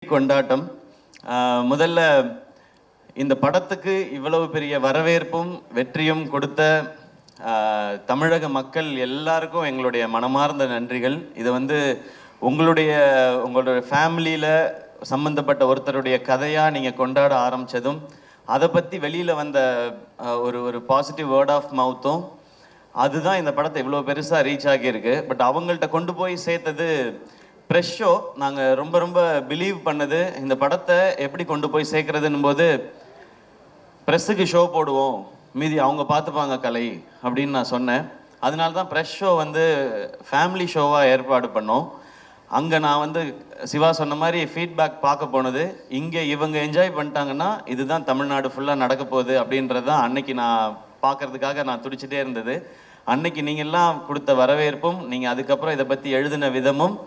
கொண்டாட்டம். முதல்ல இந்த படத்துக்கு இவ்வளவு பெரிய வரவேற்பும் வெற்றியும் கொடுத்த தமிழக மக்கள் எல்லாருக்கும் எங்களுடைய மனமார்ந்த நன்றிகள். இதை உங்களுடைய ஃபேமிலியில் சம்மந்தப்பட்ட ஒருத்தருடைய கதையாக நீங்கள் கொண்டாட ஆரம்பித்ததும், அதை பற்றி வெளியில் வந்த ஒரு பாசிட்டிவ் வேர்ட் ஆஃப் மவுத்தும், அதுதான் இந்த படத்தை இவ்வளோ பெருசாக ரீச் ஆகியிருக்கு. பட் அவங்கள்ட்ட கொண்டு போய் சேர்த்தது ப்ரெஷ் ஷோ. நாங்கள் ரொம்ப ரொம்ப பிலீவ் பண்ணது, இந்த படத்தை எப்படி கொண்டு போய் சேர்க்குறதுன்னு போது, ப்ரெஸ்ஸுக்கு ஷோ போடுவோம், மீதி அவங்க பார்த்துப்பாங்க கலை அப்படின்னு நான் சொன்னேன். அதனால தான் ப்ரெஷ் ஷோ ஃபேமிலி ஷோவாக ஏற்பாடு பண்ணோம். அங்கே நான் சிவா சொன்ன மாதிரி ஃபீட்பேக் பார்க்க போனது, இங்கே இவங்க என்ஜாய் பண்ணிட்டாங்கன்னா இதுதான் தமிழ்நாடு ஃபுல்லாக நடக்க போகுது அப்படின்றது தான் அன்னைக்கு நான் பார்க்கறதுக்காக நான் துடிச்சிட்டே இருந்தது. அன்னைக்கு நீங்கள்லாம் கொடுத்த வரவேற்பும், நீங்கள் அதுக்கப்புறம் இதை பற்றி எழுதின விதமும்,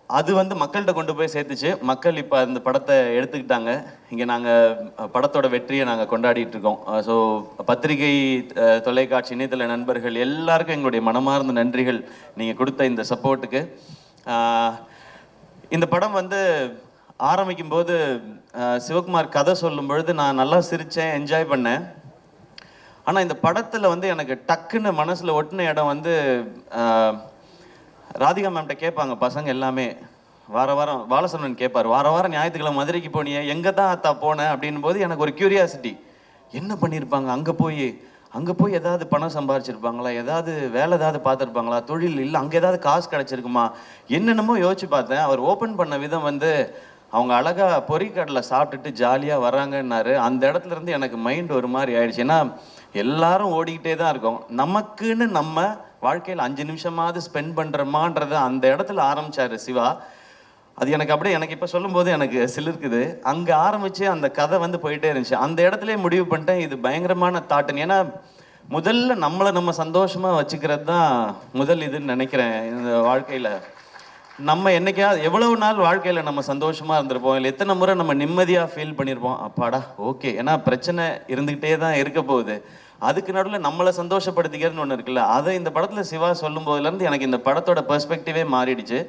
அது மக்கள்கிட்ட கொண்டு போய் சேர்த்துச்சு. மக்கள் இப்போ அந்த படத்தை எடுத்துக்கிட்டாங்க. இங்கே நாங்கள் படத்தோட வெற்றியை நாங்கள் கொண்டாடிட்டு இருக்கோம். ஸோ பத்திரிகை, தொலைக்காட்சி, இணையதள நண்பர்கள் எல்லாருக்கும் எங்களுடைய மனமார்ந்த நன்றிகள் நீங்கள் கொடுத்த இந்த சப்போர்ட்டுக்கு. இந்த படம் ஆரம்பிக்கும் போது சிவகுமார் கதை சொல்லும் பொழுது நான் நல்லா சிரித்தேன், என்ஜாய் பண்ணேன். ஆனால் இந்த படத்தில் எனக்கு டக்குன்னு மனசில் ஒட்டின இடம் ராதிகா மேம்கிட்ட கேட்பாங்க பசங்க எல்லாமே. வாரம் பாலசரவணன் கேட்பார், வாரம் ஞாயிற்றுக்கிழமை மதுரைக்கு போனியே, எங்கே தான் அத்தா போனேன் அப்படின் போது எனக்கு ஒரு கியூரியாசிட்டி, என்ன பண்ணியிருப்பாங்க அங்கே போய் ஏதாவது பணம் சம்பாரிச்சிருப்பாங்களா, ஏதாவது வேலை ஏதாவது பார்த்துருப்பாங்களா, தொழில் இல்லை அங்கே ஏதாவது காசு கிடச்சிருக்குமா, என்னென்னமோ யோசிச்சு பார்த்தேன். அவர் ஓப்பன் பண்ண விதம் அவங்க அழகாக பொறிக்கடலை சாப்பிட்டுட்டு ஜாலியாக வராங்கன்னாரு. அந்த இடத்துல இருந்து எனக்கு மைண்ட் ஒரு மாதிரி ஆயிடுச்சு. ஏன்னா எல்லாரும் ஓடிக்கிட்டே தான் இருக்கோம், நமக்குன்னு நம்ம வாழ்க்கையில் 5 நிமிஷமாவது ஸ்பெண்ட் பண்ணுறோமான்றத அந்த இடத்துல ஆரம்பித்தார் சிவா. அது எனக்கு இப்போ சொல்லும்போது எனக்கு சிலிர்க்குது. அங்கே ஆரம்பித்து அந்த கதை போயிட்டே இருந்துச்சு. அந்த இடத்துல முடிவு பண்ணிட்டேன், இது பயங்கரமான தாட்டுன்னு. ஏன்னா முதல்ல நம்மளை நம்ம சந்தோஷமாக வச்சுக்கிறது தான் முதல் இதுன்னு நினைக்கிறேன். இந்த வாழ்க்கையில் நம்ம என்னைக்காவது எவ்வளவு நாள் வாழ்க்கையில் நம்ம சந்தோஷமாக இருந்திருப்போம், இல்லை எத்தனை முறை நம்ம நிம்மதியாக ஃபீல் பண்ணியிருப்போம், அப்பாடா ஓகே. ஏன்னா பிரச்சனை இருந்துக்கிட்டே தான் இருக்க போகுது, அதுக்கு நடுவில் நம்மளை சந்தோஷப்படுத்திக்கிறதுன்னு ஒன்று இருக்குல்ல. அதை இந்த படத்தில் சிவா சொல்லும் போதுலேருந்து எனக்கு இந்த படத்தோட பெர்ஸ்பெக்டிவே மாறிடுச்சு.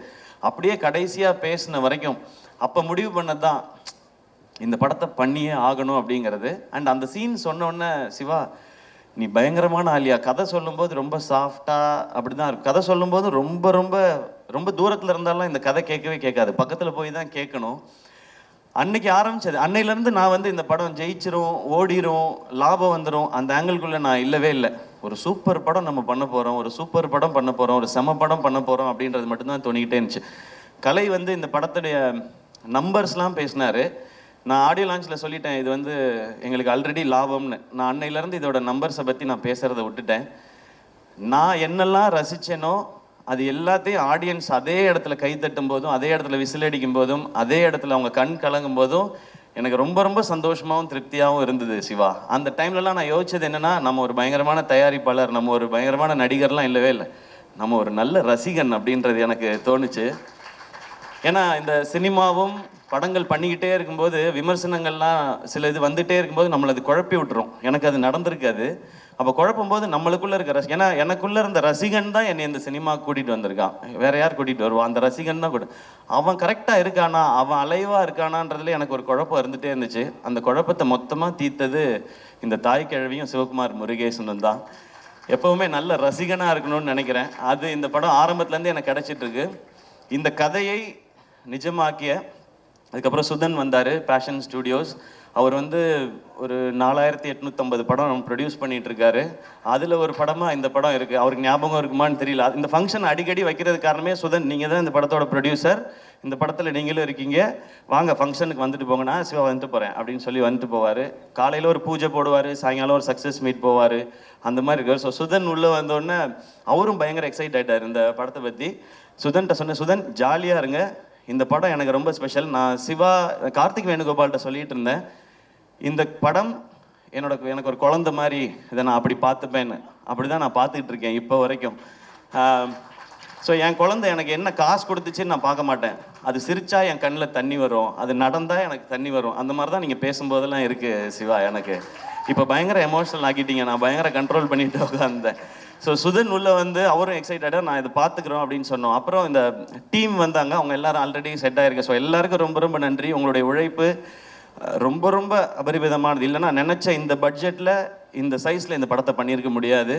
அப்படியே கடைசியாக பேசின வரைக்கும் அப்போ முடிவு பண்ணது தான் இந்த படத்தை பண்ணியே ஆகணும் அப்படிங்கிறது. அண்ட் அந்த சீன் சொன்னோடனே, சிவா நீ பயங்கரமான ஆலியா, கதை சொல்லும்போது ரொம்ப சாஃப்டாக அப்படி தான் இருக்கும். கதை சொல்லும்போது ரொம்ப ரொம்ப ரொம்ப தூரத்தில் இருந்தாலும் இந்த கதை கேட்கவே கேட்காது, பக்கத்தில் போய் தான் கேட்கணும். அன்னைக்கு ஆரம்பிச்சது. அன்னையிலேருந்து நான் இந்த படம் ஜெயிச்சிரும், ஓடிரும், லாபம் வந்துடும், அந்த ஆங்கிள்குள்ளே நான் இல்லவே இல்லை. ஒரு சூப்பர் படம் நம்ம பண்ண போகிறோம், ஒரு சூப்பர் படம் பண்ண போகிறோம், ஒரு செம படம் பண்ண போகிறோம் அப்படின்றது மட்டும்தான் தோணிக்கிட்டே இருந்துச்சு. கலை இந்த படத்துடைய நம்பர்ஸ்லாம் பேசினார். நான் ஆடியோ லான்ச்சில் சொல்லிட்டேன், இது எங்களுக்கு ஆல்ரெடி லாபம்னு. நான் அன்னையிலேருந்து இதோட நம்பர்ஸை பற்றி நான் பேசுகிறத விட்டுட்டேன். நான் என்னெல்லாம் ரசித்தேனோ அது எல்லாத்தையும் ஆடியன்ஸ் அதே இடத்துல கைத்தட்டும் போதும், அதே இடத்துல விசில் அடிக்கும் போதும், அதே இடத்துல அவங்க கண் கலங்கும் போதும் எனக்கு ரொம்ப ரொம்ப சந்தோஷமாகவும் திருப்தியாகவும் இருந்தது சிவா. அந்த டைம்லலாம் நான் யோசிச்சது என்னென்னா, நம்ம ஒரு பயங்கரமான தயாரிப்பாளர், நம்ம ஒரு பயங்கரமான நடிகர்லாம் இல்லவே இல்லை, நம்ம ஒரு நல்ல ரசிகன் அப்படின்றது எனக்கு தோணுச்சு. ஏன்னா இந்த சினிமாவும் படங்கள் பண்ணிக்கிட்டே இருக்கும்போது விமர்சனங்கள்லாம் சில இது வந்துகிட்டே இருக்கும்போது நம்மளை அது குழப்பி விட்டுரும். எனக்கு அது நடந்திருக்காது. அப்போ குழப்பும் போது நம்மளுக்குள்ளே இருக்க ஏன்னா எனக்குள்ளே இருந்த ரசிகன் தான் என்னை இந்த சினிமா கூட்டிகிட்டு வந்திருக்கான். வேற யார் கூட்டிகிட்டு வருவான்? அந்த ரசிகன் தான் அவன் கரெக்டாக இருக்கானா, அவன் அலைவாக இருக்கானான்றதுல எனக்கு ஒரு குழப்பம் இருந்துகிட்டே இருந்துச்சு. அந்த குழப்பத்தை மொத்தமாக தீர்த்தது இந்த தாய் கிழவியும் சிவகுமார் முருகேசனும் தான். எப்போவுமே நல்ல ரசிகனாக இருக்கணும்னு நினைக்கிறேன். அது இந்த படம் ஆரம்பத்துலேருந்து எனக்கு கிடைச்சிட்ருக்கு. இந்த கதையை நிஜமாக்கிய அதுக்கப்புறம் சுதன் வந்தார், பேஷன் ஸ்டுடியோஸ். அவர் ஒரு 4850 படம் ப்ரொடியூஸ் பண்ணிகிட்டு இருக்காரு. அதில் ஒரு படமாக இந்த படம் இருக்குது. அவருக்கு ஞாபகம் இருக்குமான்னு தெரியல. இந்த ஃபங்க்ஷன் அடிக்கடி வைக்கிறது காரணமே சுதன், நீங்கள் தான் இந்த படத்தோட ப்ரொடியூசர், இந்த படத்தில் நீங்களும் இருக்கீங்க, வாங்க ஃபங்க்ஷனுக்கு வந்துட்டு போங்கண்ணா, சிவா வந்துட்டு போகிறேன் அப்படின்னு சொல்லி வந்துட்டு போவார். காலையில் ஒரு பூஜை போடுவார், சாயங்காலம் ஒரு சக்ஸஸ் மீட் போவார், அந்த மாதிரி இருக்கார். ஸோ சுதன் உள்ளே வந்தோடனே அவரும் பயங்கர எக்ஸைட் ஆகிட்டார் இந்த படத்தை பற்றி. சுதன்கிட்ட சொன்னேன், சுதன் ஜாலியாக இருங்க, இந்த படம் எனக்கு ரொம்ப ஸ்பெஷல். நான் சிவா கார்த்திக் வேணுகோபால்கிட்ட சொல்லிகிட்டு இருந்தேன், இந்த படம் எனக்கு ஒரு குழந்தை மாதிரி, இதை நான் அப்படி பார்த்துப்பேன்னு. அப்படி தான் நான் பார்த்துக்கிட்டு இருக்கேன் இப்போ வரைக்கும். ஸோ என் குழந்தை எனக்கு என்ன காசு கொடுத்துச்சின்னு நான் பார்க்க மாட்டேன், அது சிரிச்சா என் கண்ணில் தண்ணி வரும், அது நடந்தால் எனக்கு தண்ணி வரும். அந்த மாதிரி தான் நீங்கள் பேசும்போதெல்லாம் இருக்குது சிவா. எனக்கு இப்போ பயங்கர எமோஷனல் ஆக்கிட்டீங்க, நான் பயங்கர கண்ட்ரோல் பண்ணிட்டு உட்காந்தேன். ஸோ சுதன் உள்ள வந்து அவரும் எக்ஸைட்டடாக நான் இதை பார்த்துக்குறோம் அப்படின்னு சொன்னோம். அப்புறம் இந்த டீம் வந்தாங்க, அவங்க எல்லாரும் ஆல்ரெடி செட் ஆயிருக்கு. ஸோ எல்லாருக்கும் ரொம்ப ரொம்ப நன்றி. உங்களுடைய உழைப்பு ரொம்ப ரொம்ப அபரிமிதமானது. இல்லைன்னா நினச்ச இந்த பட்ஜெட்டில் இந்த சைஸில் இந்த படத்தை பண்ணியிருக்க முடியாது.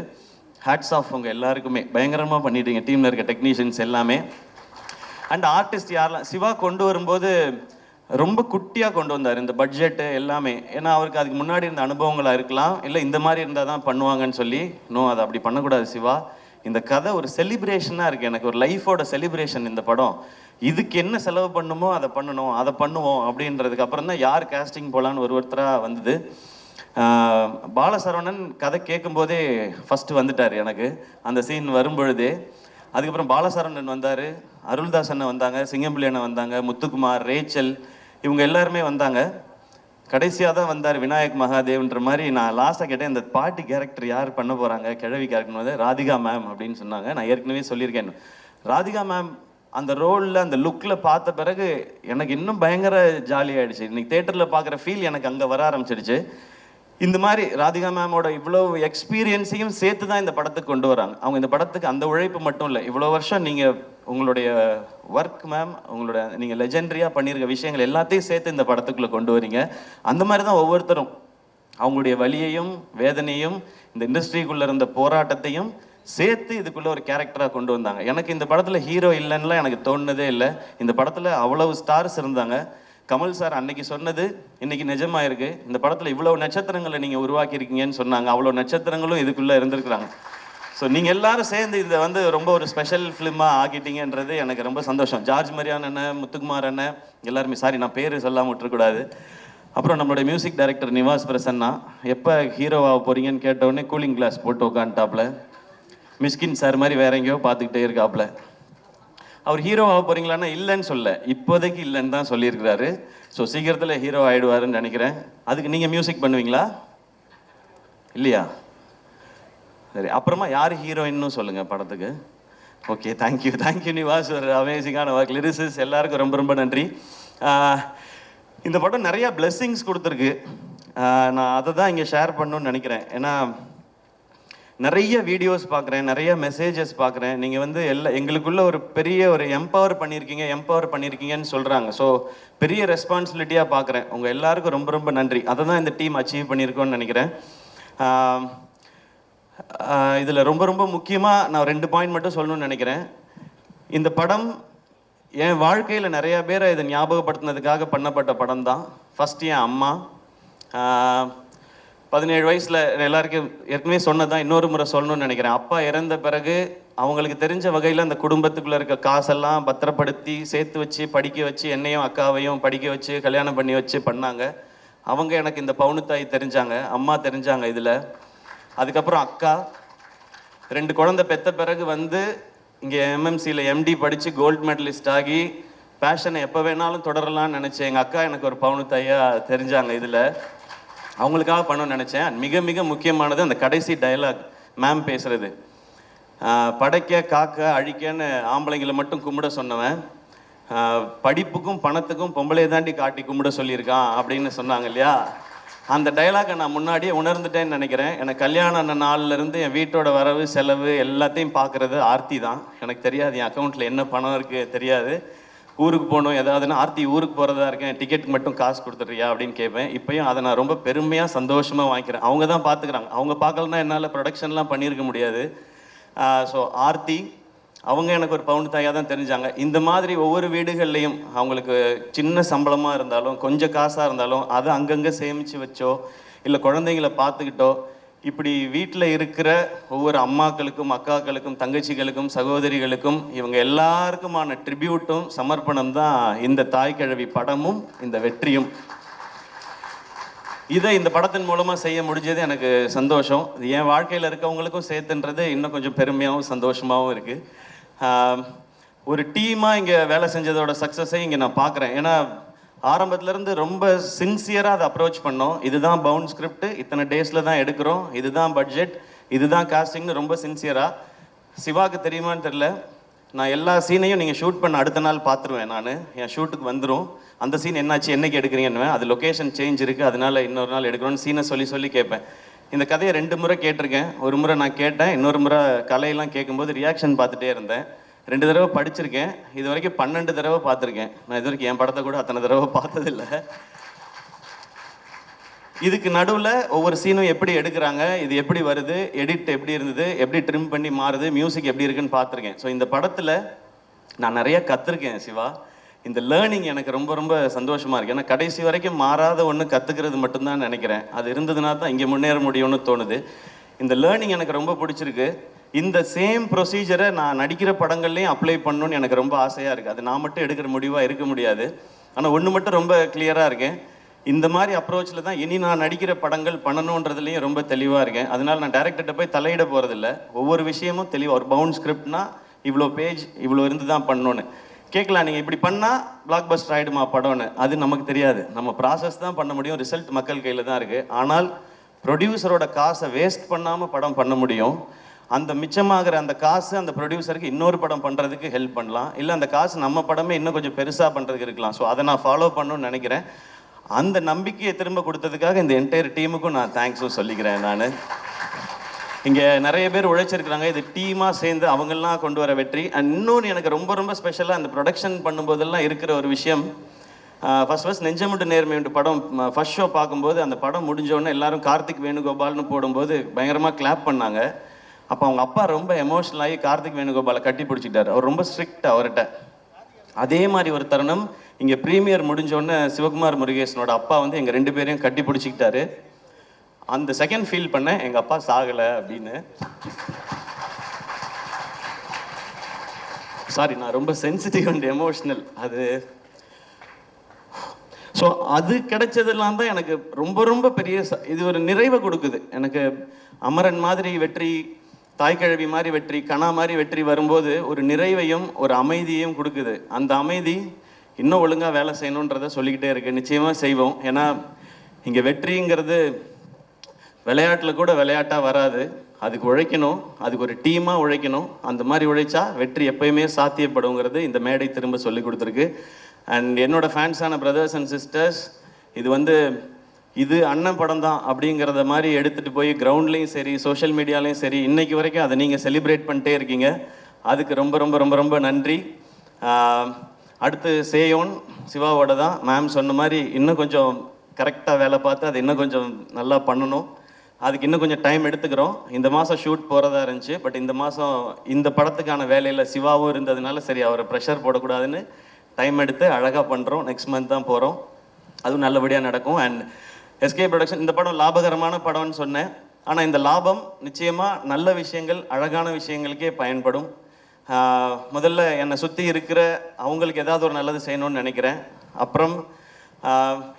ஹேட்ஸ் ஆஃப் உங்கள் எல்லாருக்குமே, பயங்கரமாக பண்ணிட்டீங்க டீமில் இருக்க டெக்னீஷியன்ஸ் எல்லாமே. அண்ட் ஆர்டிஸ்ட் யாரெல்லாம் சிவா கொண்டு வரும்போது ரொம்ப குட்டியாக கொண்டு வந்தார் இந்த பட்ஜெட்டு எல்லாமே. ஏன்னா அவருக்கு அதுக்கு முன்னாடி இருந்த அனுபவங்களாக இருக்கலாம், இல்லை இந்த மாதிரி இருந்தால் தான் பண்ணுவாங்கன்னு சொல்லி. நோ, அதை அப்படி பண்ணக்கூடாது சிவா. இந்த கதை ஒரு செலிப்ரேஷனாக இருக்குது, எனக்கு ஒரு லைஃபோட செலிப்ரேஷன் இந்த படம். இதுக்கு என்ன செலவு பண்ணுமோ அதை பண்ணணும், அதை பண்ணுவோம் அப்படின்றதுக்கு அப்புறம் தான் யார் கேஸ்டிங் போகலான்னு ஒருத்தராக வந்தது. பாலசரவணன் கதை கேட்கும்போதே ஃபஸ்ட்டு வந்துட்டார் எனக்கு அந்த சீன் வரும்பொழுதே. அதுக்கப்புறம் பாலசரவணன் வந்தார், அருள்தாஸ் அண்ணன் வந்தாங்க, சிங்கம்பிள்ளி அண்ணன் வந்தாங்க, முத்துக்குமார், ரேச்சல், இவங்க எல்லாருமே வந்தாங்க. கடைசியாக தான் வந்தார் விநாயக் மகாதேவ்ன்ற மாதிரி. நான் லாஸ்ட்டாக கேட்டேன், இந்த பாட்டி கேரக்டர் யார் பண்ண போகிறாங்க, கிழவி கேரக்டர் வந்து ராதிகா மேம் அப்படின்னு சொன்னாங்க. நான் ஏற்கனவே சொல்லியிருக்கேன், ராதிகா மேம் அந்த ரோலில் அந்த லுக்கில் பார்த்த பிறகு எனக்கு இன்னும் பயங்கர ஜாலியாகிடுச்சு. இன்னைக்கு தேட்டரில் பார்க்குற ஃபீல் எனக்கு அங்கே வர ஆரம்பிச்சிடுச்சு. இந்த மாதிரி ராதிகா மேமோட இவ்வளோ எக்ஸ்பீரியன்ஸையும் சேர்த்து தான் இந்த படத்துக்கு கொண்டு வராங்க. அவங்க இந்த படத்துக்கு அந்த உழைப்பு மட்டும் இல்லை, இவ்வளோ வருஷம் நீங்கள் உங்களுடைய ஒர்க் மேம், உங்களோட நீங்கள் லெஜெண்டரியாக பண்ணியிருக்க விஷயங்கள் எல்லாத்தையும் சேர்த்து இந்த படத்துக்குள்ளே கொண்டு வரீங்க. அந்த மாதிரி தான் ஒவ்வொருத்தரும் அவங்களுடைய வலியையும் வேதனையும் இந்த இண்டஸ்ட்ரிக்குள்ளே இருந்த போராட்டத்தையும் சேர்த்து இதுக்குள்ளே ஒரு கேரக்டராக கொண்டு வந்தாங்க. எனக்கு இந்த படத்தில் ஹீரோ இல்லைன்னுலாம் எனக்கு தோணுனதே இல்லை. இந்த படத்தில் அவ்வளவு ஸ்டார்ஸ் இருந்தாங்க. கமல் சார் அன்னைக்கு சொன்னது இன்னைக்கு நிஜமாயிருக்கு. இந்த படத்தில் இவ்வளோ நட்சத்திரங்களை நீங்கள் உருவாக்கியிருக்கீங்கன்னு சொன்னாங்க. அவ்வளோ நட்சத்திரங்களும் இதுக்குள்ளே இருந்திருக்கிறாங்க. ஸோ நீங்கள் எல்லாரும் சேர்ந்து இதை வந்து ரொம்ப ஒரு ஸ்பெஷல் ஃபிலிமாக ஆக்கிட்டீங்கன்றது எனக்கு ரொம்ப சந்தோஷம். ஜார்ஜ் மரியான் அண்ணன், முத்துக்குமார் அண்ணன் எல்லாருமே, சாரி நான் பேர் சொல்லாமல் விட்டுறக்கூடாது. அப்புறம் நம்மளுடைய மியூசிக் டைரக்டர் நிவாஸ் பிரசன்னா, எப்போ ஹீரோவாக போகிறீங்கன்னு கேட்டவுடனே கூலிங் கிளாஸ் போட்டு உட்காந்துட்டாப்புல. மிஸ்கின் சார் மாதிரி வேற எங்கேயோ பார்த்துக்கிட்டே இருக்காப்புல. அவர் ஹீரோ ஆக போகிறீங்களான்னா இல்லைன்னு சொல்ல, இப்போதைக்கு இல்லைன்னு தான் சொல்லியிருக்கிறாரு. ஸோ சீக்கிரத்தில் ஹீரோ ஆகிடுவாருன்னு நினைக்கிறேன். அதுக்கு நீங்கள் மியூசிக் பண்ணுவீங்களா இல்லையா? சரி, அப்புறமா யார் ஹீரோயின்னு சொல்லுங்கள் படத்துக்கு. ஓகே, தேங்க்யூ நிவாஸ், ஒரு அமேசிங்கான ஒர்க். லிரிசிஸ் எல்லாருக்கும் ரொம்ப ரொம்ப நன்றி. இந்த படம் நிறையா பிளெஸ்ஸிங்ஸ் கொடுத்துருக்கு. நான் அதை தான் இங்கே ஷேர் பண்ணணும்னு நினைக்கிறேன். ஏன்னா நிறைய வீடியோஸ் பார்க்குறேன், நிறைய மெசேஜஸ் பார்க்குறேன். நீங்கள் வந்து எங்களுக்குள்ள ஒரு பெரிய ஒரு எம்பவர் பண்ணியிருக்கீங்கன்னு சொல்கிறாங்க. ஸோ பெரிய ரெஸ்பான்சிபிலிட்டியாக பார்க்குறேன். உங்கள் எல்லாருக்கும் ரொம்ப ரொம்ப நன்றி. அதை தான் இந்த டீம் அச்சீவ் பண்ணியிருக்கோன்னு நினைக்கிறேன். இதில் ரொம்ப ரொம்ப முக்கியமாக நான் 2 பாயிண்ட் மட்டும் சொல்லணும்னு நினைக்கிறேன். இந்த படம் என் வாழ்க்கையில் நிறையா பேரை இதை ஞாபகப்படுத்தினதுக்காக பண்ணப்பட்ட படம் தான். ஃபஸ்ட்டு என் அம்மா. 17 வயசில் எல்லாருக்கும் ஏற்கனவே சொன்னதான், இன்னொரு முறை சொல்லணும்னு நினைக்கிறேன். அப்பா இறந்த பிறகு அவங்களுக்கு தெரிஞ்ச வகையில் அந்த குடும்பத்துக்குள்ளே இருக்க காசெல்லாம் பத்திரப்படுத்தி சேர்த்து வச்சு படிக்க வச்சு, என்னையும் அக்காவையும் படிக்க வச்சு கல்யாணம் பண்ணி வச்சு பண்ணாங்க. அவங்க எனக்கு இந்த பவுனுத்தாய் தெரிஞ்சாங்க, அம்மா தெரிஞ்சாங்க இதில். அதுக்கப்புறம் அக்கா 2 குழந்தை பெற்ற பிறகு வந்து இங்கே எம்எம்சியில் எம்டி படித்து கோல்டு மெடலிஸ்ட் ஆகி பேஷனை எப்போ வேணாலும் தொடரலாம்னு நினச்சேன். எங்கள் அக்கா எனக்கு ஒரு பவுனுத்தாயாக தெரிஞ்சாங்க இதில். அவங்களுக்காக பண்ணணும்னு நினச்சேன். மிக மிக முக்கியமானது அந்த கடைசி டயலாக் மேம் பேசுகிறது. படைக்க காக்க அழிக்கன்னு ஆம்பளைங்களை மட்டும் கும்பிட சொன்னவன், படிப்புக்கும் பணத்துக்கும் பொம்பளை தாண்டி காட்டி கும்பிட சொல்லியிருக்கான் அப்படின்னு சொன்னாங்க இல்லையா? அந்த டைலாகை நான் முன்னாடியே உணர்ந்துட்டேன்னு நினைக்கிறேன். எனக்கு கல்யாணம் ஆன நாள்லேருந்து என் வீட்டோட வரவு செலவு எல்லாத்தையும் பார்க்குறது ஆர்த்தி தான். எனக்கு தெரியாது என் அக்கௌண்ட்டில் என்ன பணம் இருக்குது தெரியாது. ஊருக்கு போகணும் ஏதாவதுன்னா, ஆர்த்தி ஊருக்கு போகிறதா இருக்கேன், டிக்கெட்டுக்கு மட்டும் காசு கொடுத்துட்றியா அப்படின்னு கேட்பேன். இப்போயும் அதை நான் ரொம்ப பெருமையாக சந்தோஷமாக வாங்கிக்கிறேன். அவங்க தான் பார்த்துக்கிறாங்க. அவங்க பார்க்கலன்னா என்னால் ப்ரொடக்ஷன்லாம் பண்ணியிருக்க முடியாது. ஸோ ஆர்த்தி அவங்க எனக்கு ஒரு பவுன் தாயாக தான் தெரிஞ்சாங்க. இந்த மாதிரி ஒவ்வொரு வீடுகள்லையும் அவங்களுக்கு சின்ன சம்பளமாக இருந்தாலும் கொஞ்சம் காசாக இருந்தாலும் அதை அங்கங்கே சேமித்து வச்சோ இல்லை குழந்தைங்கள பார்த்துக்கிட்டோ இப்படி வீட்டில் இருக்கிற ஒவ்வொரு அம்மாக்களுக்கும் அக்காக்களுக்கும் தங்கச்சிகளுக்கும் சகோதரிகளுக்கும் இவங்க எல்லாருக்குமான ட்ரிபியூட்டும் சமர்ப்பணம் தான் இந்த தாய்க்கிழவி படமும் இந்த வெற்றியும். இதை இந்த படத்தின் மூலமாக செய்ய முடிஞ்சது எனக்கு சந்தோஷம். என் வாழ்க்கையில் இருக்கவங்களுக்கும் சேர்த்துன்றது இன்னும் கொஞ்சம் பெருமையாகவும் சந்தோஷமாகவும் இருக்குது. ஒரு டீமாக இங்கே வேலை செஞ்சதோட சக்ஸஸை இங்கே நான் பார்க்குறேன். ஏன்னா ஆரம்பத்துலேருந்து ரொம்ப சின்சியராக அதை அப்ரோச் பண்ணோம். இதுதான் பவுண்ட் ஸ்கிரிப்ட், இத்தனை டேஸில் தான் எடுக்கிறோம், இதுதான் பட்ஜெட், இதுதான் காஸ்டிங்னு ரொம்ப சின்சியராக. சிவாவுக்கு தெரியுமான்னு தெரில, நான் எல்லா சீனையும் நீங்கள் ஷூட் பண்ண அடுத்த நாள் பார்த்துருவேன். நான் என் ஷூட்டுக்கு வந்துடும், அந்த சீன் என்னாச்சு என்னைக்கு எடுக்கிறீங்கன்னு, அது லொக்கேஷன் சேஞ்ச் இருக்குது அதனால இன்னொரு நாள் எடுக்கணும்னு சீனை சொல்லி கேட்பேன். இந்த கதையை 2 முறை கேட்டிருக்கேன். ஒரு முறை நான் கேட்டேன், இன்னொரு முறை கலையெல்லாம் கேட்கும்போது ரியாக்ஷன் பார்த்துட்டே இருந்தேன். 2 தடவை படிச்சிருக்கேன். இது வரைக்கும் 12 தடவை பார்த்துருக்கேன். நான் இது வரைக்கும் என் படத்தை கூட அத்தனை தடவை பார்த்ததில்லை. இதுக்கு நடுவில் ஒவ்வொரு சீனும் எப்படி எடுக்கிறாங்க, இது எப்படி வருது, எடிட் எப்படி இருந்தது, எப்படி ட்ரிம் பண்ணி மாறுது, மியூசிக் எப்படி இருக்குன்னு பார்த்துருக்கேன். ஸோ இந்த படத்தில் நான் நிறைய கற்றுருக்கேன் சிவா. இந்த லேர்னிங் எனக்கு ரொம்ப ரொம்ப சந்தோஷமாக இருக்குது. ஏன்னா கடைசி வரைக்கும் மாறாத ஒன்று கற்றுக்கிறது மட்டும்தான் நினைக்கிறேன். அது இருந்ததுனா தான் இங்கே முன்னேற முடியும்னு தோணுது. இந்த லேர்னிங் எனக்கு ரொம்ப பிடிச்சிருக்கு. இந்த சேம் ப்ரொசீஜரை நான் நடிக்கிற படங்கள்லையும் அப்ளை பண்ணணும்னு எனக்கு ரொம்ப ஆசையாக இருக்குது. அது நான் மட்டும் எடுக்கிற முடிவாக இருக்க முடியாது. ஆனால் ஒன்று மட்டும் ரொம்ப கிளியராக இருக்கேன், இந்த மாதிரி அப்ரோச்சில் தான் இனி நான் நடிக்கிற படங்கள் பண்ணணுன்றதுலேயும் ரொம்ப தெளிவாக இருக்கேன். அதனால் நான் டேரக்டர்கிட்ட போய் தலையிட போகிறதில்ல. ஒவ்வொரு விஷயமும் தெளிவாக, ஒரு பவுண்ட் ஸ்கிரிப்ட்னா இவ்வளோ பேஜ் இவ்வளோ இருந்து தான் பண்ணணுன்னு கேட்கலாம். நீங்கள் இப்படி பண்ணால் பிளாக் பஸ்டர் ஆகிடுமா படம்னு, அது நமக்கு தெரியாது. நம்ம ப்ராசஸ் தான் பண்ண முடியும், ரிசல்ட் மக்கள் கையில் தான் இருக்குது. ஆனால் ப்ரொடியூசரோட காசை வேஸ்ட் பண்ணாமல் படம் பண்ண முடியும். அந்த மிச்சமாகிற அந்த காசு அந்த ப்ரொடியூசருக்கு இன்னொரு படம் பண்ணுறதுக்கு ஹெல்ப் பண்ணலாம், இல்லை அந்த காசு நம்ம படமே இன்னும் கொஞ்சம் பெருசாக பண்ணுறதுக்கு இருக்கலாம். ஸோ அதை நான் ஃபாலோ பண்ணணும்னு நினைக்கிறேன். அந்த நம்பிக்கையை திரும்ப கொடுத்ததுக்காக இந்த என்டையர் டீமுக்கும் நான் தேங்க்ஸும் சொல்லிக்கிறேன். நான் இங்கே நிறைய பேர் உழைச்சிருக்கிறாங்க. இது டீமாக சேர்ந்து அவங்கெல்லாம் கொண்டு வர வெற்றி. அண்ட் இன்னொன்று எனக்கு ரொம்ப ரொம்ப ஸ்பெஷலாக அந்த ப்ரொடக்ஷன் பண்ணும்போதெல்லாம் இருக்கிற ஒரு விஷயம், ஃபர்ஸ்ட் நெஞ்சமுண்டு நேர்மையுண்டு படம் ஃபர்ஸ்ட் ஷோ பார்க்கும்போது அந்த படம் முடிஞ்சோடனே எல்லாரும் கார்த்திக் வேணுகோபால்னு போடும்போது பயங்கரமாக கிளாப் பண்ணாங்க. அப்போ அவங்க அப்பா ரொம்ப எமோஷனல் ஆகி கார்த்திக் வேணுகோபாலை கட்டி பிடிச்சிட்டார். அவர் ரொம்ப ஸ்ட்ரிக்ட் அவர்கிட்ட. அதே மாதிரி ஒரு தருணம் இங்கே ப்ரீமியர் முடிஞ்சோடனே சிவகுமார் முருகேசனோட அப்பா வந்து எங்கள் 2 பேரையும் கட்டி பிடிச்சிக்கிட்டாரு. அந்த செகண்ட் ஃபீல் பண்ணேன், எங்கள் அப்பா சாகலை அப்படின்னு. சாரி, நான் ரொம்ப சென்சிட்டிவ் அண்ட் எமோஷ்னல். ஸோ அது கிடைச்சதெல்லாம் தான் எனக்கு ரொம்ப ரொம்ப பெரிய இது ஒரு நிறைவை கொடுக்குது. எனக்கு அமரன் மாதிரி வெற்றி, தாய்க்கிழவி மாதிரி வெற்றி, கணா மாதிரி வெற்றி வரும்போது ஒரு நிறைவையும் ஒரு அமைதியையும் கொடுக்குது. அந்த அமைதி இன்னும் ஒழுங்காக வேலை செய்யணுன்றதை சொல்லிக்கிட்டே இருக்கு. நிச்சயமாக செய்வோம். ஏன்னா இங்கே வெற்றிங்கிறது விளையாட்டில் கூட விளையாட்டாக வராது. அதுக்கு உழைக்கணும், அதுக்கு ஒரு டீமாக உழைக்கணும். அந்த மாதிரி உழைச்சா வெற்றி எப்பயுமே சாத்தியப்படுங்கிறது இந்த மேடை திரும்ப சொல்லி கொடுத்துருக்கு. அண்ட் என்னோட ஃபேன்ஸான பிரதர்ஸ் அண்ட் சிஸ்டர்ஸ், இது அண்ணன் படம் தான் அப்படிங்கிறத மாதிரி எடுத்துகிட்டு போய் கிரவுண்ட்லேயும் சரி சோஷியல் மீடியாலையும் சரி இன்னைக்கு வரைக்கும் அதை நீங்கள் செலிப்ரேட் பண்ணிட்டே இருக்கீங்க. அதுக்கு ரொம்ப ரொம்ப ரொம்ப ரொம்ப நன்றி. அடுத்து சேயோன் சிவாவோட தான். மேம் சொன்ன மாதிரி இன்னும் கொஞ்சம் கரெக்டாக வேலை பார்த்து அதை இன்னும் கொஞ்சம் நல்லா பண்ணணும். அதுக்கு இன்னும் கொஞ்சம் டைம் எடுத்துக்கிறோம். இந்த மாதம் ஷூட் போகிறதா இருந்துச்சு. பட் இந்த மாதம் இந்த படத்துக்கான வேலையில் சிவாவும் இருந்ததுனால சரி அவரை ப்ரெஷர் போடக்கூடாதுன்னு டைம் எடுத்து அழகாக பண்ணுறோம். நெக்ஸ்ட் மந்த் தான் போகிறோம். அதுவும் நல்லபடியாக நடக்கும். அண்ட் எஸ்கே ப்ரொடக்ஷன் இந்த படம் லாபகரமான படம்னு சொன்னேன். ஆனால் இந்த லாபம் நிச்சயமாக நல்ல விஷயங்கள், அழகான விஷயங்களுக்கே பயன்படும். முதல்ல என்னை சுற்றி இருக்கிற அவங்களுக்கு ஏதாவது ஒரு நல்லது செய்யணும்னு நினைக்கிறேன். அப்புறம்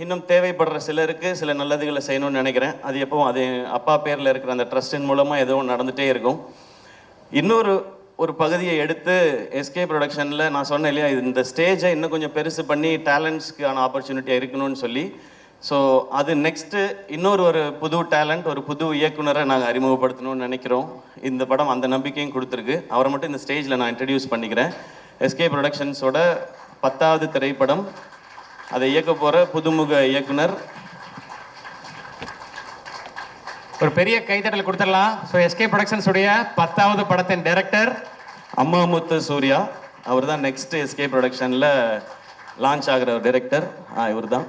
இன்னும் தேவைப்படுற சிலருக்கு சில நல்லதுகளை செய்யணும்னு நினைக்கிறேன். அது எப்பவும் அது அப்பா பேரில் இருக்கிற அந்த ட்ரஸ்டின் மூலமாக எதுவும் நடந்துகிட்டே இருக்கும். இன்னொரு பகுதியை எடுத்து எஸ்கே ப்ரொடக்ஷனில் நான் சொன்னேன் இல்லையா, இந்த ஸ்டேஜை இன்னும் கொஞ்சம் பெருசு பண்ணி டேலண்ட்ஸ்க்கான ஆப்பர்ச்சுனிட்டியாக இருக்கணும்னு சொல்லி. ஸோ அது நெக்ஸ்ட்டு இன்னொரு புது டேலண்ட், ஒரு புது இயக்குனரை நாங்கள் அறிமுகப்படுத்தணும்னு நினைக்கிறோம். இந்த படம் அந்த நம்பிக்கையும் கொடுத்துருக்கு. அவரை மட்டும் இந்த ஸ்டேஜில் நான் இன்ட்ரடியூஸ் பண்ணிக்கிறேன். எஸ்கே ப்ரொடக்ஷன்ஸோட 10வது திரைப்படம், அதை இயக்க போகிற புதுமுக இயக்குனர். ஒரு பெரிய கைதட்டல் கொடுத்துடலாம். ஸோ எஸ்கே ப்ரொடக்ஷன்ஸ் உடைய 10வது படத்தின் டைரக்டர் அம்மாமுத்து சூர்யா. அவர் தான் நெக்ஸ்ட் எஸ்கே ப்ரொடக்ஷனில் லான்ச் ஆகிற ஒரு டைரக்டர். இவர் தான்.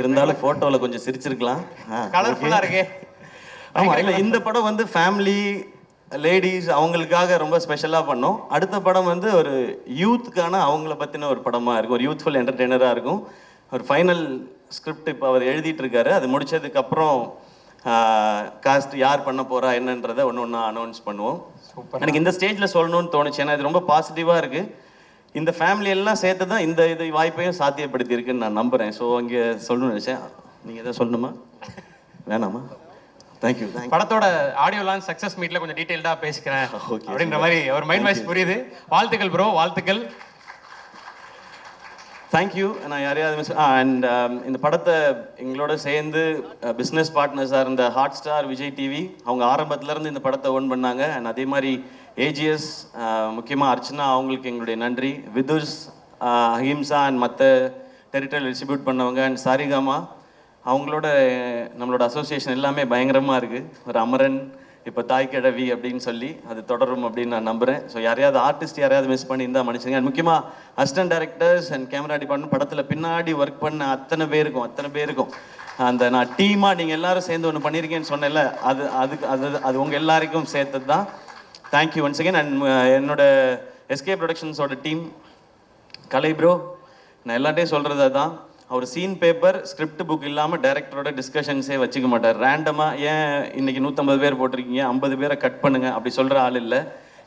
இருந்தாலும் ஃபோட்டோவில் கொஞ்சம் சிரிச்சிருக்கலாம். கலர்ஃபுல்லாக இருக்கு. ஆமாம், இல்லை இந்த படம் ஃபேமிலி லேடிஸ் அவங்களுக்காக ரொம்ப ஸ்பெஷலாக பண்ணோம். அடுத்த படம் ஒரு யூத்துக்கான அவங்கள பற்றின ஒரு படமாக இருக்கும். ஒரு யூத்ஃபுல் என்டர்டெய்னராக இருக்கும். ஒரு ஃபைனல் ஸ்கிரிப்ட் இப்போ அவர் எழுதிட்டு இருக்காரு. அது முடிச்சதுக்கப்புறம் காஸ்ட் யார் பண்ண போகிறா என்னன்றதை ஒன்று அனௌன்ஸ் பண்ணுவோம். எனக்கு இந்த ஸ்டேஜில் சொல்லணும்னு தோணுச்சு. ஏன்னா இது ரொம்ப பாசிட்டிவாக இருக்குது. இந்த ஃபேமிலி எல்லாம் சேர்த்து தான் இது வாய்ப்பையும் சாத்தியப்படுத்தி இருக்குன்னு நான் நம்புகிறேன். ஸோ அங்கே சொல்லணும்னு நினச்சேன். நீங்கள் எதாவது சொல்லணுமா? வேணாமா? தேங்க்யூ. படத்தோட ஆடியோ லான்ச் சக்ஸஸ் மீட்டில் கொஞ்சம் டீட்டெயில்டாக பேசிக்கிறேன் அப்படின்ற மாதிரி ஒரு மைண்ட் வாய்ஸ் புரியுது. வாழ்த்துக்கள் ப்ரோ, வாழ்த்துக்கள். தேங்க்யூ. நான் யாரையாவது அண்ட் இந்த படத்தை எங்களோட சேர்ந்து பிஸ்னஸ் பார்ட்னர்ஸாக இருந்த ஹாட் ஸ்டார், விஜய் டிவி, அவங்க ஆரம்பத்துலேருந்து இந்த படத்தை ஓன் பண்ணாங்க. அண்ட் அதே மாதிரி ஏஜிஎஸ், முக்கியமாக அர்ச்சனா, அவங்களுக்கு எங்களுடைய நன்றி. விதுஷ், அஹிம்சா அண்ட் மற்ற டெரிட்டரியல் டிஸ்ட்ரிபியூட் பண்ணவங்க, அண்ட் சாரிகாமா, அவங்களோட நம்மளோட அசோசியேஷன் எல்லாமே பயங்கரமாக இருக்குது. ஒரு அமரன், இப்போ தாய் கிழவி அப்படின்னு சொல்லி அது தொடரும் அப்படின்னு நான் நம்புகிறேன். ஸோ யாரையாவது ஆர்டிஸ்ட் யாரையாவது மிஸ் பண்ணியிருந்தா மனுஷங்க. முக்கியமாக assistant directors and camera department, படத்தில் பின்னாடி ஒர்க் பண்ண அத்தனை பேருக்கும் அந்த நான் டீமாக நீங்கள் எல்லாரும் சேர்ந்து ஒன்று பண்ணியிருக்கேன்னு சொன்னேன்ல, அது உங்கள் எல்லாருக்கும் சேர்த்தது தான். Thank you once again. அண்ட் என்னோட எஸ்கே ப்ரொடக்ஷன்ஸோட டீம், கலை ப்ரோ, நான் எல்லாட்டையும் சொல்கிறது தான். அவர் சீன் பேப்பர் ஸ்கிரிப்ட் புக் இல்லாமல் டைரக்டரோட டிஸ்கஷன்ஸே வச்சுக்க மாட்டார். ரேண்டமாக ஏன் இன்னைக்கு 150 பேர் போட்டிருக்கீங்க, 50 பேரை கட் பண்ணுங்க அப்படி சொல்கிற ஆள் இல்லை.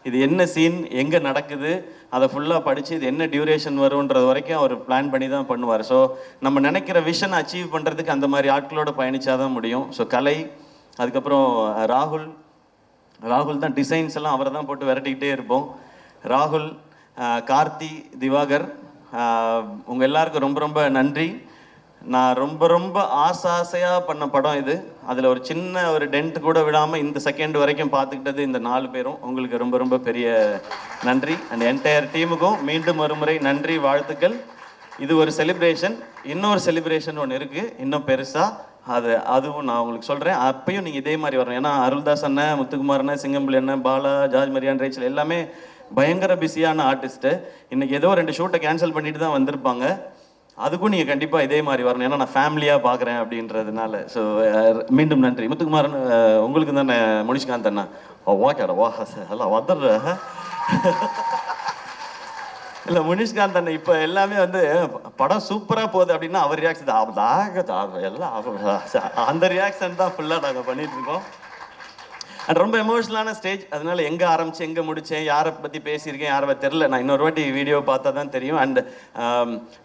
இது என்ன சீன், எங்கே நடக்குது, அதை ஃபுல்லாக படித்து இது என்ன டியூரேஷன் வரும்ன்றது வரைக்கும் அவர் பிளான் பண்ணி தான் பண்ணுவார். ஸோ நம்ம நினைக்கிற விஷன் அச்சீவ் பண்ணுறதுக்கு அந்த மாதிரி ஆட்களோட பயணிச்சாதான் முடியும். ஸோ கலை, அதுக்கப்புறம் ராகுல் தான் டிசைன்ஸ் எல்லாம் அவரை தான் போட்டு விரட்டிக்கிட்டே இருப்போம். ராகுல், கார்த்தி, திவாகர், உங்கள் எல்லாருக்கும் ரொம்ப ரொம்ப நன்றி. நான் ரொம்ப ஆசையாக பண்ண படம் இது. அதில் ஒரு சின்ன ஒரு டென்ட் கூட விடாமல் இந்த செகண்ட் வரைக்கும் பார்த்துக்கிட்டது இந்த 4 பேரும். உங்களுக்கு ரொம்ப பெரிய நன்றி. அண்ட் என்டையர் டீமுக்கும் மீண்டும் ஒருமுறை நன்றி, வாழ்த்துக்கள். இது ஒரு செலிப்ரேஷன். இன்னொரு செலிப்ரேஷன் ஒன்று இருக்குது, இன்னும் பெருசாக. அதுவும் நான் உங்களுக்கு சொல்கிறேன். அப்பையும் நீங்கள் இதே மாதிரி வரணும். ஏன்னா அருள்தாஸ் அண்ணன், முத்துக்குமார் அண்ணன், சிங்கம்புலி அண்ணன், பாலா, ஜார்ஜ் மரியான், ரேச்சல் எல்லாமே பயங்கர பிஸியான ஆர்டிஸ்ட்டு. இன்றைக்கி ஏதோ 2 ஷூட்டை கேன்சல் பண்ணிட்டு தான் வந்திருப்பாங்க. அதுக்கும் நீங்கள் கண்டிப்பாக இதே மாதிரி வரணும். ஏன்னா நான் ஃபேமிலியாக பார்க்குறேன் அப்படின்றதுனால. ஸோ மீண்டும் நன்றி. முத்துக்குமார் உங்களுக்கு தானே முனிஷ்காந்த் அண்ணா? ஓகேடா, வா எல்லாம் வந்துடுற. இல்லை முனிஷ்காந்த் அண்ணன் இப்போ எல்லாமே வந்து படம் சூப்பராக போகுது அப்படின்னா அவர் ரியாக்ஷன் எல்லாம் அந்த ரியாக்ஷன் தான் ஃபுல்லாக நாங்கள் பண்ணிகிட்ருக்கோம். அண்ட் ரொம்ப எமோஷனலான ஸ்டேஜ். அதனால எங்கே ஆரம்பிச்சு எங்கே முடித்தேன், யாரை பற்றி பேசியிருக்கேன், யாரை தெரில. நான் இன்னொரு வாட்டி வீடியோ பார்த்தா தான் தெரியும். அண்ட்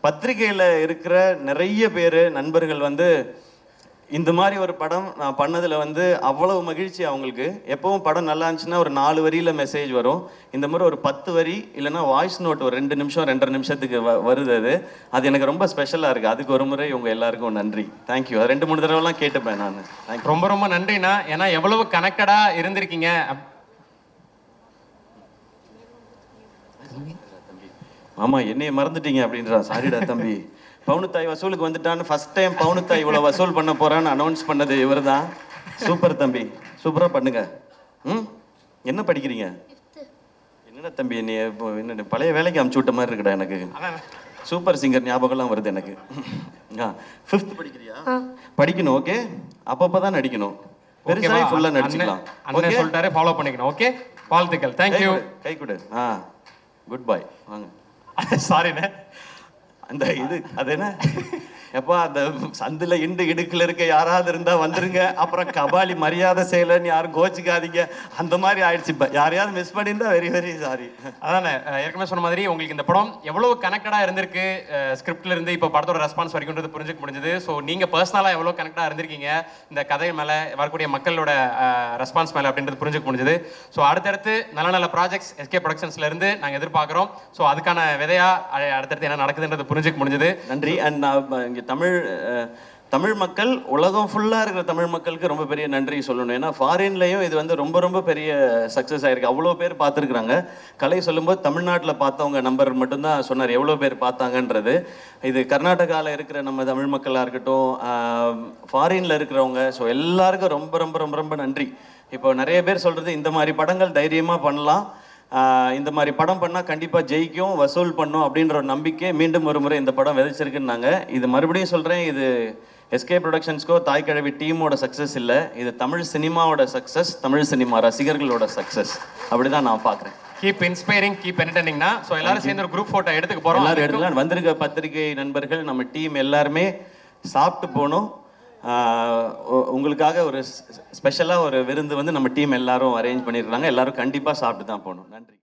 பத்திரிகையில் இருக்கிற நிறைய பேர் நண்பர்கள் வந்து இந்த மாதிரி ஒரு படம் நான் பண்ணதில் வந்து அவ்வளவு மகிழ்ச்சி அவங்களுக்கு. எப்பவும் படம் நல்லா இருந்துச்சுன்னா ஒரு 4 வரியில் மெசேஜ் வரும். இந்த மாதிரி ஒரு 10 வரி இல்லைன்னா வாய்ஸ் நோட் ஒரு 2 நிமிஷம் 2.5 நிமிஷத்துக்கு வருது. அது எனக்கு ரொம்ப ஸ்பெஷலாக இருக்குது. அதுக்கு ஒரு முறை உங்கள் எல்லாருக்கும் நன்றி. தேங்க்யூ. 2-3 தடவைலாம் கேட்டுப்பேன் நான். ரொம்ப நன்றிண்ணா. ஏன்னா எவ்வளவு கனெக்டடாக இருந்திருக்கீங்க. ஆமாம், என்னைய மறந்துட்டீங்க அப்படின்றா. சாரிடா தம்பி. பவுனுத்தாய் வசூலுக்கு வந்துட்டான்னு ஃபர்ஸ்ட் டைம் பவுனுத்தாய் இவ்வளோ வசூல் பண்ண போறான்னு அனௌன்ஸ் பண்ணது இவர் தான். சூப்பர் தம்பி, சூப்பராக பண்ணுங்க. என்ன படிக்கிறீங்க? என்னடா தம்பி, என்ன பழைய வேலைக்கு அமுச்சு விட்ட மாதிரி இருக்குடா எனக்கு. சூப்பர் சிங்கர் ஞாபகம்லாம் வருது எனக்கு. 5th படிக்கிறியா? படிக்கணும். ஓகே, அப்பப்போ தான் நடிக்கணும். பெருசாக ஃபுல்லாக நடிச்சுக்கலாம். ஓகே சொல்லிட்டாரு, ஃபாலோ பண்ணிக்கணும். ஓகே, வாழ்த்துக்கள். தேங்க்யூ. கை கொடு. குட் பாய். வாங்க. சாரிண்ணே. அந்த அது என்ன எப்பா, அந்த சந்தில் இடுக்கில் இருக்க யாராவது இருந்தால் வந்துருங்க. அப்புறம் கபாலி மரியாதை செய்யலைன்னு யாரும் கோச்சிக்காதீங்க. அந்த மாதிரி ஆயிடுச்சு. இப்போ யாரையாவது மிஸ் பண்ணியிருந்தா வெரி சாரி. அதானே ஏற்கனவே சொன்ன மாதிரி உங்களுக்கு இந்த படம் எவ்வளவு கனெக்டடாக இருந்திருக்கு, ஸ்கிரிப்ட்ல இருந்து இப்போ படத்தோட ரெஸ்பான்ஸ் வரைக்கும்ன்றது புரிஞ்சுக்க முடிஞ்சது. ஸோ நீங்கள் பர்சனலாக எவ்வளோ கனெக்டாக இருந்திருக்கீங்க இந்த கதை மேலே, வரக்கூடிய மக்களோட ரெஸ்பான்ஸ் மேலே அப்படின்றது புரிஞ்சுக்க முடிஞ்சது. ஸோ அடுத்தடுத்து நல்ல ப்ராஜெக்ட்ஸ் எஸ்கே ப்ரொடக்ஷன்ஸ்ல இருந்து நாங்கள் எதிர்பார்க்குறோம். ஸோ அதுக்கான விதையா அடுத்தடுத்து என்ன நடக்குதுன்றது புரிஞ்சுக்க முடிஞ்சது. நன்றி. அண்ட் நான் இங்கே தமிழ் மக்கள், உலகம் ஃபுல்லாக இருக்கிற தமிழ் மக்களுக்கு ரொம்ப பெரிய நன்றி சொல்லணும். ஏன்னா ஃபாரின்லேயும் இது வந்து ரொம்ப பெரிய சக்ஸஸ் ஆகிருக்கு. அவ்வளோ பேர் பார்த்துருக்குறாங்க. கலை சொல்லும்போது தமிழ்நாட்டில் பார்த்தவங்க நம்பர் மட்டும்தான் சொன்னார் எவ்வளோ பேர் பார்த்தாங்கன்றது. இது கர்நாடகாவில் இருக்கிற நம்ம தமிழ் மக்களாக இருக்கட்டும், ஃபாரினில் இருக்கிறவங்க, ஸோ எல்லாருக்கும் ரொம்ப நன்றி. இப்போ நிறைய பேர் சொல்கிறது இந்த மாதிரி படங்கள் தைரியமாக பண்ணலாம், இந்த மாதிரி படம் பண்ணால் கண்டிப்பாக ஜெயிக்கும், வசூல் பண்ணும் அப்படின்ற ஒரு நம்பிக்கை மீண்டும் ஒரு முறை இந்த படம் விதைச்சிருக்குன்னாங்க. இது மறுபடியும் சொல்கிறேன், இது எஸ்கே ப்ரொடக்ஷன்ஸ்க்கோ தாய் கிழவி டீமோட சக்ஸஸ் இல்லை, இது தமிழ் சினிமாவோட சக்ஸஸ், தமிழ் சினிமா ரசிகர்களோட சக்ஸஸ். அப்படி தான் நான் பார்க்குறேன். கீப் இன்ஸ்பைரிங், கீப் என்டர்டெய்னிங்னா. ஸோ எல்லாரும் சேர்ந்து ஒரு குரூப் ஃபோட்டோ எடுத்துக்க போகிறோம். எல்லாரும் எடுத்துக்கலாம். வந்திருக்க பத்திரிகை நண்பர்கள், நம்ம டீம் எல்லாருமே சாப்பிட்டு போகணும். உங்களுக்காக ஒரு ஸ்பெஷலாக ஒரு விருந்து வந்து நம்ம டீம் எல்லாரும் அரேஞ்ச் பண்ணியிருக்காங்க. எல்லாரும் கண்டிப்பாக சாப்பிட்டு தான் போகணும். நன்றி.